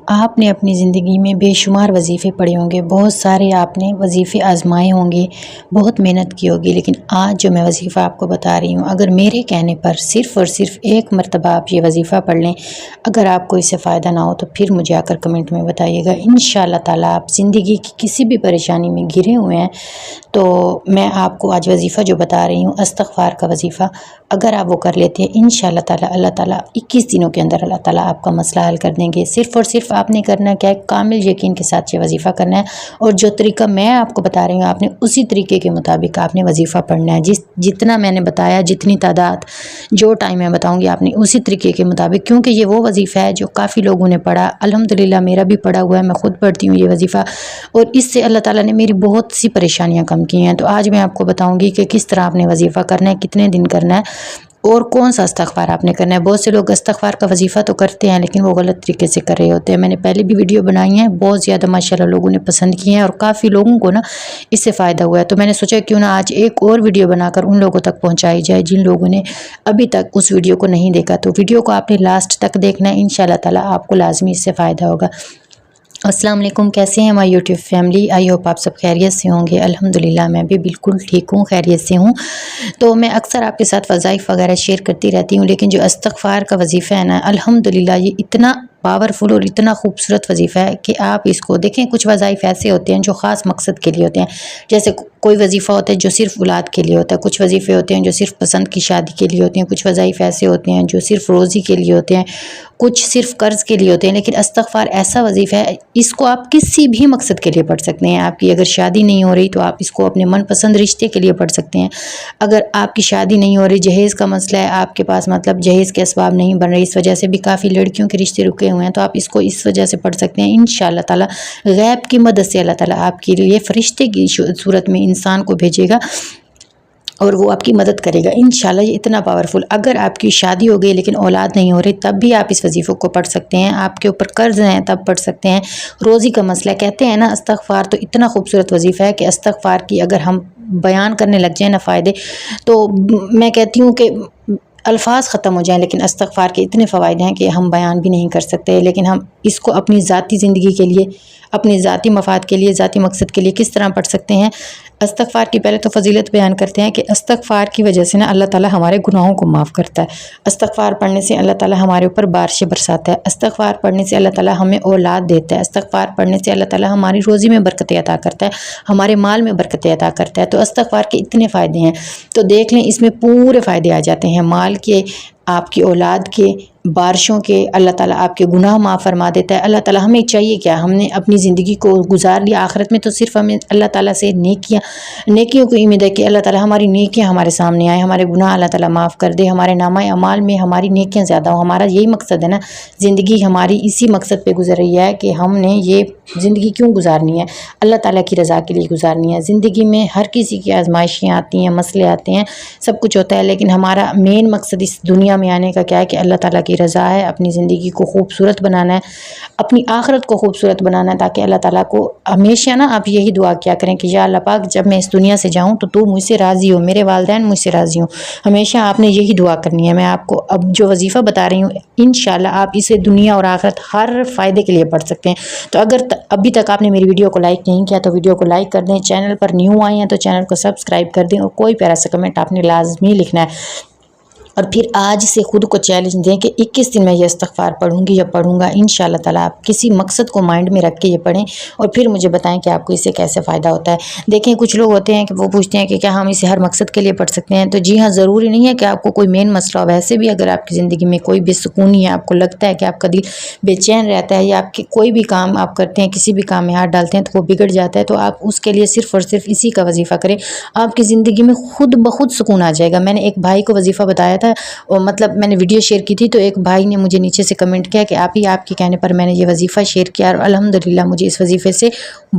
آپ نے اپنی زندگی میں بے شمار وظیفے پڑھے ہوں گے، بہت سارے آپ نے وظیفے آزمائے ہوں گے، بہت محنت کی ہوگی، لیکن آج جو میں وظیفہ آپ کو بتا رہی ہوں، اگر میرے کہنے پر صرف اور صرف ایک مرتبہ آپ یہ وظیفہ پڑھ لیں، اگر آپ کو اس سے فائدہ نہ ہو تو پھر مجھے آ کر کمنٹ میں بتائیے گا۔ انشاءاللہ تعالیٰ آپ زندگی کی کسی بھی پریشانی میں گھرے ہوئے ہیں تو میں آپ کو آج وظیفہ جو بتا رہی ہوں استغفار کا وظیفہ، اگر آپ وہ کر لیتے ہیں انشاءاللہ تعالیٰ اللہ تعالیٰ 21 دنوں کے اندر اللہ تعالیٰ آپ کا مسئلہ حل کر دیں گے۔ صرف اور صرف آپ نے کرنا کیا ہے، کامل یقین کے ساتھ یہ وظیفہ کرنا ہے، اور جو طریقہ میں آپ کو بتا رہی ہوں آپ نے اسی طریقے کے مطابق آپ نے وظیفہ پڑھنا ہے۔ جتنا میں نے بتایا، جتنی تعداد، جو ٹائم میں بتاؤں گی، آپ نے اسی طریقے کے مطابق، کیونکہ یہ وہ وظیفہ ہے جو کافی لوگوں نے پڑھا، الحمدللہ میرا بھی پڑھا ہوا ہے، میں خود پڑھتی ہوں یہ وظیفہ، اور اس سے اللہ تعالیٰ نے میری بہت سی پریشانیاں کم کی ہیں۔ تو آج میں آپ کو بتاؤں گی کہ کس طرح آپ نے وظیفہ کرنا ہے، کتنے دن کرنا ہے، اور کون سا استغفار آپ نے کرنا ہے۔ بہت سے لوگ استغفار کا وظیفہ تو کرتے ہیں لیکن وہ غلط طریقے سے کر رہے ہوتے ہیں۔ میں نے پہلے بھی ویڈیو بنائی ہیں، بہت زیادہ ماشاءاللہ لوگوں نے پسند کی ہیں، اور کافی لوگوں کو نا اس سے فائدہ ہوا ہے، تو میں نے سوچا کیوں نہ آج ایک اور ویڈیو بنا کر ان لوگوں تک پہنچائی جائے جن لوگوں نے ابھی تک اس ویڈیو کو نہیں دیکھا۔ تو ویڈیو کو آپ نے لاسٹ تک دیکھنا ہے، انشاءاللہ تعالیٰ آپ کو لازمی اس سے فائدہ ہوگا۔ السلام علیکم، کیسے ہیں ہماری یوٹیوب فیملی؟ آئی ہوپ آپ سب خیریت سے ہوں گے۔ الحمدللہ میں بھی بالکل ٹھیک ہوں، خیریت سے ہوں۔ تو میں اکثر آپ کے ساتھ وظائف وغیرہ شیئر کرتی رہتی ہوں، لیکن جو استغفار کا وظیفہ ہے نا، الحمدللہ یہ اتنا پاورفل اور اتنا خوبصورت وظیفہ ہے کہ آپ اس کو دیکھیں۔ کچھ وظائف ایسے ہوتے ہیں جو خاص مقصد کے لیے ہوتے ہیں، جیسے کوئی وظیفہ ہوتا ہے جو صرف اولاد کے لیے ہوتا ہے، کچھ وظیفے ہوتے ہیں جو صرف پسند کی شادی کے لیے ہوتے ہیں، کچھ وظائف ایسے ہوتے ہیں جو صرف روزی کے لیے ہوتے ہیں، کچھ صرف قرض کے لیے ہوتے ہیں، لیکن استغفار ایسا وظیفہ ہے، اس کو آپ کسی بھی مقصد کے لیے پڑھ سکتے ہیں۔ آپ کی اگر شادی نہیں ہو رہی تو آپ اس کو اپنے من پسند رشتے کے لیے پڑھ سکتے ہیں۔ اگر آپ کی شادی نہیں ہو رہی، جہیز کا مسئلہ ہے، آپ کے پاس مطلب جہیز کے اسباب نہیں بن رہی، اس وجہ سے بھی کافی لڑکیوں کے رشتے رکے ہوئے ہیں، تو آپ اس کو اس وجہ سے پڑھ سکتے ہیں۔ انشاءاللہ تعالیٰ غیب کی مدد سے اللہ تعالیٰ آپ کے لیے فرشتے کی صورت میں انسان کو بھیجے گا اور وہ آپ کی مدد کرے گا انشاءاللہ۔ یہ اتنا پاورفل، اگر آپ کی شادی ہو گئی لیکن اولاد نہیں ہو رہی تب بھی آپ اس وظیفے کو پڑھ سکتے ہیں۔ آپ کے اوپر قرض ہیں تب پڑھ سکتے ہیں۔ روزی کا مسئلہ، کہتے ہیں نا استغفار تو اتنا خوبصورت وظیفہ ہے کہ استغفار کی اگر ہم بیان کرنے لگ جائیں نا فائدے، تو میں کہتی ہوں کہ الفاظ ختم ہو جائیں، لیکن استغفار کے اتنے فوائد ہیں کہ ہم بیان بھی نہیں کر سکتے۔ لیکن ہم اس کو اپنی ذاتی زندگی کے لیے، اپنے ذاتی مفاد کے لیے، ذاتی مقصد کے لیے کس طرح پڑھ سکتے ہیں۔ استغفار کی پہلے تو فضیلت بیان کرتے ہیں کہ استغفار کی وجہ سے نا اللہ تعالیٰ ہمارے گناہوں کو معاف کرتا ہے۔ استغفار پڑھنے سے اللہ تعالیٰ ہمارے اوپر بارشیں برساتا ہے۔ استغفار پڑھنے سے اللہ تعالیٰ ہمیں اولاد دیتا ہے۔ استغفار پڑھنے سے اللہ تعالیٰ ہماری روزی میں برکتیں عطا کرتا ہے، ہمارے مال میں برکتیں عطا کرتا ہے۔ تو استغفار کے اتنے فائدے ہیں، تو دیکھ لیں اس میں پورے فائدے آ جاتے ہیں، مال کے، آپ کی اولاد کے، بارشوں کے، اللہ تعالیٰ آپ کے گناہ معاف فرما دیتا ہے۔ اللہ تعالیٰ ہمیں چاہیے کیا، ہم نے اپنی زندگی کو گزار لیا، آخرت میں تو صرف ہمیں اللہ تعالیٰ سے نیکیوں کو امید ہے کہ اللہ تعالیٰ ہماری نیکیاں ہمارے سامنے آئیں، ہمارے گناہ اللہ تعالیٰ معاف کر دے، ہمارے نامہ اعمال میں ہماری نیکیاں زیادہ ہوں۔ ہمارا یہی مقصد ہے نا، زندگی ہماری اسی مقصد پہ گزر رہی ہے کہ ہم نے یہ زندگی کیوں گزارنی ہے، اللہ تعالیٰ کی رضا کے لیے گزارنی ہے۔ زندگی میں ہر کسی کی آزمائشیں آتی ہیں، مسئلے آتے ہیں، سب کچھ ہوتا ہے، لیکن ہمارا مین مقصد اس دنیا میں آنے کا کیا ہے کہ اللہ تعالیٰ کی رضا ہے، اپنی زندگی کو خوبصورت بنانا ہے، اپنی آخرت کو خوبصورت بنانا ہے، تاکہ اللہ تعالیٰ کو ہمیشہ نا آپ یہی دعا کیا کریں کہ یا اللہ پاک جب میں اس دنیا سے جاؤں تو مجھ سے راضی ہو، میرے والدین مجھ سے راضی ہوں۔ ہمیشہ آپ نے یہی دعا کرنی ہے۔ میں آپ کو اب جو وظیفہ بتا رہی ہوں انشاءاللہ آپ اسے دنیا اور آخرت ہر فائدے کے لیے پڑھ سکتے ہیں۔ تو اگر ابھی تک آپ نے میری ویڈیو کو لائک نہیں کیا تو ویڈیو کو لائک کر دیں، چینل پر نیو آئے ہیں تو چینل کو سبسکرائب کر دیں، اور کوئی پیارا سا کمنٹ آپ نے لازمی لکھنا ہے، اور پھر آج سے خود کو چیلنج دیں کہ 21 دن میں یہ استغفار پڑھوں گی یا پڑھوں گا۔ انشاءاللہ تعالیٰ آپ کسی مقصد کو مائنڈ میں رکھ کے یہ پڑھیں، اور پھر مجھے بتائیں کہ آپ کو اس سے کیسے فائدہ ہوتا ہے۔ دیکھیں کچھ لوگ ہوتے ہیں کہ وہ پوچھتے ہیں کہ کیا ہم اسے ہر مقصد کے لیے پڑھ سکتے ہیں، تو جی ہاں، ضروری نہیں ہے کہ آپ کو کوئی مین مسئلہ ہو۔ ویسے بھی اگر آپ کی زندگی میں کوئی بے سکونی ہے، آپ کو لگتا ہے کہ آپ کا دل بے چین رہتا ہے، یا آپ کی کوئی بھی کام آپ کرتے ہیں، کسی بھی کام میں ہاتھ ڈالتے ہیں تو وہ بگڑ جاتا ہے، تو آپ اس کے لیے صرف اور صرف اسی کا وظیفہ کریں، آپ کی زندگی میں خود بخود سکون آ جائے گا۔ میں نے ایک بھائی کو وظیفہ بتایا تھا، اور مطلب میں نے ویڈیو شیئر کی تھی، تو ایک بھائی نے مجھے نیچے سے کمنٹ کیا کہ آپ کے کہنے پر میں نے یہ وظیفہ شیئر کیا، اور الحمدللہ مجھے اس وظیفے سے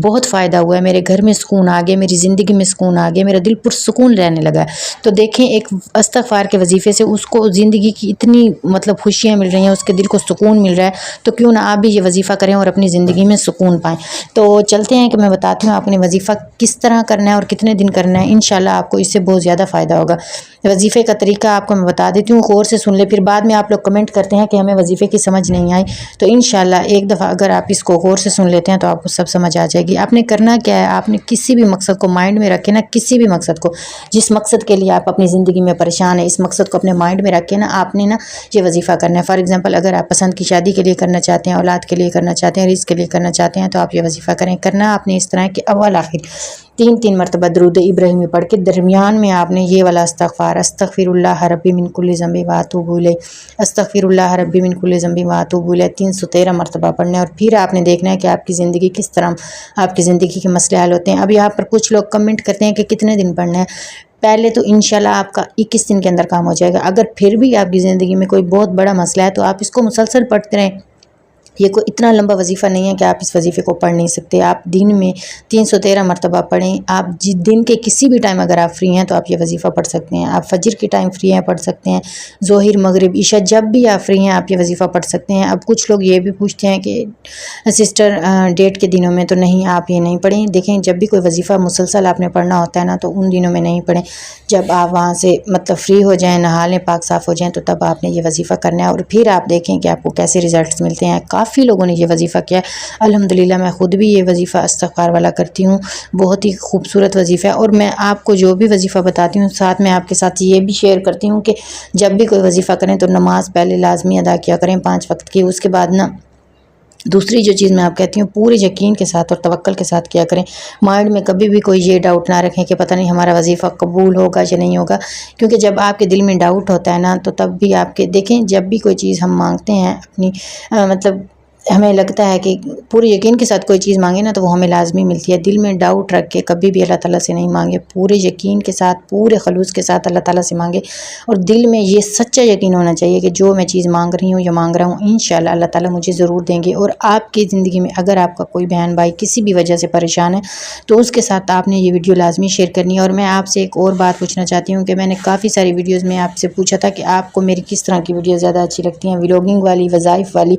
بہت فائدہ ہوا ہے، میرے گھر میں سکون آ گیا، میری زندگی میں سکون آ گیا، میرا دل پرسکون رہنے لگا ہے۔ تو دیکھیں ایک استغفار کے وظیفے سے اس کو زندگی کی اتنی مطلب خوشیاں مل رہی ہیں، اس کے دل کو سکون مل رہا ہے، تو کیوں نہ آپ بھی یہ وظیفہ کریں اور اپنی زندگی میں سکون پائیں۔ تو چلتے ہیں کہ میں بتاتی ہوں آپ نے وظیفہ کس طرح کرنا ہے اور کتنے دن کرنا ہے، انشاءاللہ آپ کو اس سے بہت زیادہ فائدہ ہوگا۔ وظیفے کا طریقہ آپ کو میں بتا دیتی ہوں، غور سے سن لے، پھر بعد میں آپ لوگ کمنٹ کرتے ہیں کہ ہمیں وظیفے کی سمجھ نہیں آئی، تو انشاءاللہ ایک دفعہ اگر آپ اس کو غور سے سن لیتے ہیں تو آپ کو سب سمجھ آ جائے گی۔ آپ نے کرنا کیا ہے، آپ نے کسی بھی مقصد کو مائنڈ میں رکھے نا، کسی بھی مقصد کو، جس مقصد کے لیے آپ اپنی زندگی میں پریشان ہیں، اس مقصد کو اپنے مائنڈ میں رکھے نا، آپ نے نا یہ وظیفہ کرنا ہے۔ فار ایگزامپل اگر آپ پسند کی شادی کے لیے کرنا چاہتے ہیں، اولاد کے لیے کرنا چاہتے ہیں، رزق کے لیے کرنا چاہتے ہیں، تو آپ یہ وظیفہ کریں۔ کرنا آپ نے اس طرح کہ اول آخر 3 مرتبہ درود ابراہیمی پڑھ کے درمیان میں آپ نے یہ والا استغفار، استغفر اللہ ربی من کل ذنب و اتوب الیہ، استغفر اللہ ربی من کل ذنب و اتوب الیہ 313 مرتبہ پڑھنا ہے، اور پھر آپ نے دیکھنا ہے کہ آپ کی زندگی کس طرح، آپ کی زندگی کے مسئلے حل ہوتے ہیں۔ اب یہاں پر کچھ لوگ کمنٹ کرتے ہیں کہ کتنے دن پڑھنا ہے۔ پہلے تو انشاءاللہ آپ کا 21 دن کے اندر کام ہو جائے گا۔ اگر پھر بھی آپ کی زندگی میں کوئی بہت بڑا مسئلہ ہے تو آپ اس کو مسلسل پڑھتے رہیں۔ یہ کوئی اتنا لمبا وظیفہ نہیں ہے کہ آپ اس وظیفے کو پڑھ نہیں سکتے۔ آپ دن میں 313 مرتبہ پڑھیں۔ آپ دن کے کسی بھی ٹائم اگر آپ فری ہیں تو آپ یہ وظیفہ پڑھ سکتے ہیں۔ آپ فجر کے ٹائم فری ہیں پڑھ سکتے ہیں، ظہر مغرب عشاء جب بھی آپ فری ہیں آپ یہ وظیفہ پڑھ سکتے ہیں۔ اب کچھ لوگ یہ بھی پوچھتے ہیں کہ سسٹر ڈیٹ کے دنوں میں تو نہیں، آپ یہ نہیں پڑھیں۔ دیکھیں جب بھی کوئی وظیفہ مسلسل آپ نے پڑھنا ہوتا ہے نا تو ان دنوں میں نہیں پڑھیں، جب آپ وہاں سے مطلب فری ہو جائیں، نہا لیں، پاک صاف ہو جائیں، تو تب آپ نے یہ وظیفہ کرنا ہے، اور پھر آپ دیکھیں کہ آپ کو کیسے ریزلٹس ملتے ہیں۔ کافی لوگوں نے یہ وظیفہ کیا ہے، الحمدللہ میں خود بھی یہ وظیفہ استغفار والا کرتی ہوں، بہت ہی خوبصورت وظیفہ ہے۔ اور میں آپ کو جو بھی وظیفہ بتاتی ہوں ساتھ میں آپ کے ساتھ یہ بھی شیئر کرتی ہوں کہ جب بھی کوئی وظیفہ کریں تو نماز پہلے لازمی ادا کیا کریں 5 وقت کی، اس کے بعد نا دوسری جو چیز میں آپ کہتی ہوں پورے یقین کے ساتھ اور توکل کے ساتھ کیا کریں۔ مائنڈ میں کبھی بھی کوئی یہ ڈاؤٹ نہ رکھیں کہ پتہ نہیں ہمارا وظیفہ قبول ہوگا یا نہیں ہوگا، کیونکہ جب آپ کے دل میں ڈاؤٹ ہوتا ہے نا تو تب بھی آپ کے دیکھیں جب بھی کوئی چیز ہم مانگتے ہیں اپنی مطلب ہمیں لگتا ہے کہ پورے یقین کے ساتھ کوئی چیز مانگے نا تو وہ ہمیں لازمی ملتی ہے۔ دل میں ڈاؤٹ رکھ کے کبھی بھی اللہ تعالیٰ سے نہیں مانگے، پورے یقین کے ساتھ پورے خلوص کے ساتھ اللہ تعالیٰ سے مانگے، اور دل میں یہ سچا یقین ہونا چاہیے کہ جو میں چیز مانگ رہی ہوں یا مانگ رہا ہوں انشاءاللہ اللہ تعالیٰ مجھے ضرور دیں گے۔ اور آپ کی زندگی میں اگر آپ کا کوئی بہن بھائی کسی بھی وجہ سے پریشان ہے تو اس کے ساتھ آپ نے یہ ویڈیو لازمی شیئر کرنی ہے۔ اور میں آپ سے ایک اور بات پوچھنا چاہتی ہوں کہ میں نے کافی ساری ویڈیوز میں آپ سے پوچھا تھا کہ آپ کو میری کس طرح کی ویڈیو زیادہ اچھی لگتی ہیں، ولاگنگ والی، وظائف والی،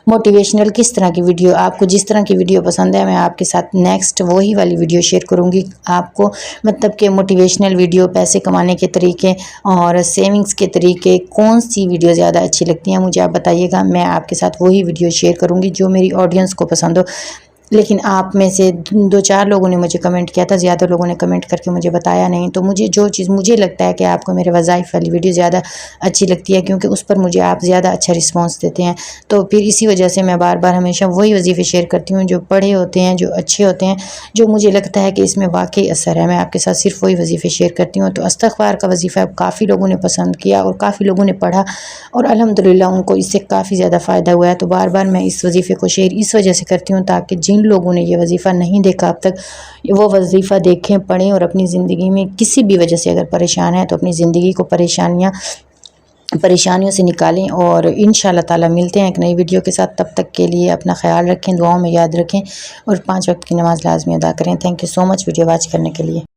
موٹیویشنل، کس طرح کی ویڈیو؟ آپ کو جس طرح کی ویڈیو پسند ہے میں آپ کے ساتھ نیکسٹ وہی والی ویڈیو شیئر کروں گی۔ آپ کو مطلب کہ موٹیویشنل ویڈیو، پیسے کمانے کے طریقے اور سیونگز کے طریقے، کون سی ویڈیو زیادہ اچھی لگتی ہیں مجھے آپ بتائیے گا، میں آپ کے ساتھ وہی ویڈیو شیئر کروں گی جو میری آڈینس کو پسند ہو۔ لیکن آپ میں سے 2-4 لوگوں نے مجھے کمنٹ کیا تھا، زیادہ لوگوں نے کمنٹ کر کے مجھے بتایا نہیں، تو مجھے جو چیز مجھے لگتا ہے کہ آپ کو میرے وظائف والی ویڈیو زیادہ اچھی لگتی ہے کیونکہ اس پر مجھے آپ زیادہ اچھا رسپانس دیتے ہیں، تو پھر اسی وجہ سے میں بار بار ہمیشہ وہی وظیفے شیئر کرتی ہوں جو پڑھے ہوتے ہیں، جو اچھے ہوتے ہیں، جو مجھے لگتا ہے کہ اس میں واقعی اثر ہے۔ میں آپ کے ساتھ صرف وہی وظیفے شیئر کرتی ہوں۔ تو استغفار کا وظیفہ کافی لوگوں نے پسند کیا اور کافی لوگوں نے پڑھا اور الحمدللہ ان کو اس سے کافی زیادہ فائدہ ہوا ہے، تو بار بار میں اس وظیفے کو شیئر اس وجہ سے کرتی ہوں تاکہ جن لوگوں نے یہ وظیفہ نہیں دیکھا اب تک وہ وظیفہ دیکھیں، پڑھیں، اور اپنی زندگی میں کسی بھی وجہ سے اگر پریشان ہے تو اپنی زندگی کو پریشانیوں سے نکالیں، اور انشاءاللہ تعالی ملتے ہیں ایک نئی ویڈیو کے ساتھ۔ تب تک کے لیے اپنا خیال رکھیں، دعاؤں میں یاد رکھیں، اور 5 وقت کی نماز لازمی ادا کریں۔ Thank you so much video watch کرنے کے لیے۔